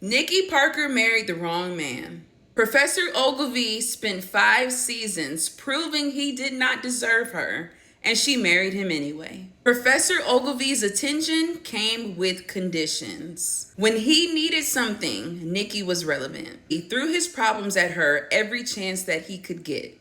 Nikki Parker married the wrong man. Professor Ogilvy spent 5 seasons proving he did not deserve her, and she married him anyway. Professor Ogilvy's attention came with conditions. When he needed something, Nikki was relevant. He threw his problems at her every chance that he could get.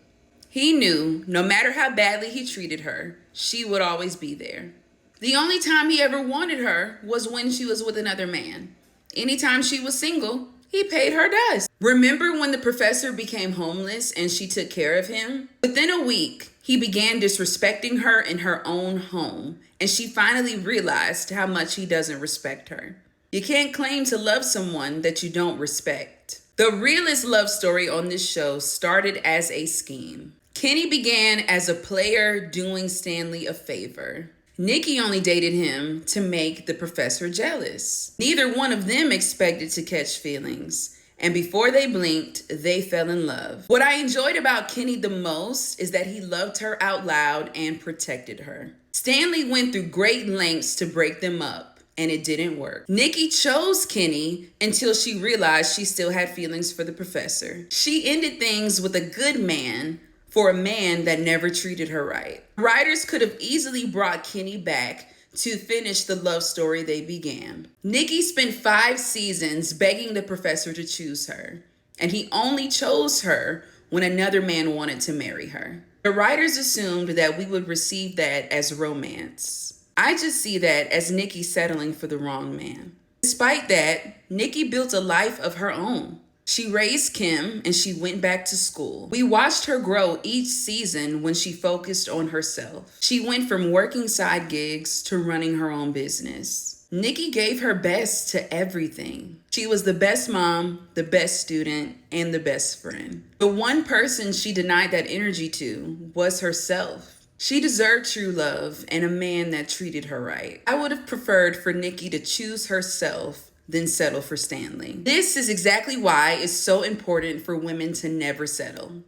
He knew no matter how badly he treated her, she would always be there. The only time he ever wanted her was when she was with another man. Anytime she was single, he paid her dust. Remember when the professor became homeless and she took care of him? Within a week, he began disrespecting her in her own home, and she finally realized how much he doesn't respect her. You can't claim to love someone that you don't respect. The realest love story on this show started as a scheme. Kenny began as a player doing Stanley a favor. Nikki only dated him to make the professor jealous. Neither one of them expected to catch feelings, and before they blinked, they fell in love. What I enjoyed about Kenny the most is that he loved her out loud and protected her. Stanley went through great lengths to break them up, and it didn't work. Nikki chose Kenny until she realized she still had feelings for the professor. She ended things with a good man for a man that never treated her right. Writers could have easily brought Kenny back to finish the love story they began. Nikki spent 5 seasons begging the professor to choose her, and he only chose her when another man wanted to marry her. The writers assumed that we would receive that as romance. I just see that as Nikki settling for the wrong man. Despite that, Nikki built a life of her own. She raised Kim and she went back to school. We watched her grow each season when she focused on herself. She went from working side gigs to running her own business. Nikki gave her best to everything. She was the best mom, the best student, and the best friend. The one person she denied that energy to was herself. She deserved true love and a man that treated her right. I would have preferred for Nikki to choose herself than settle for Stanley. This is exactly why it's so important for women to never settle.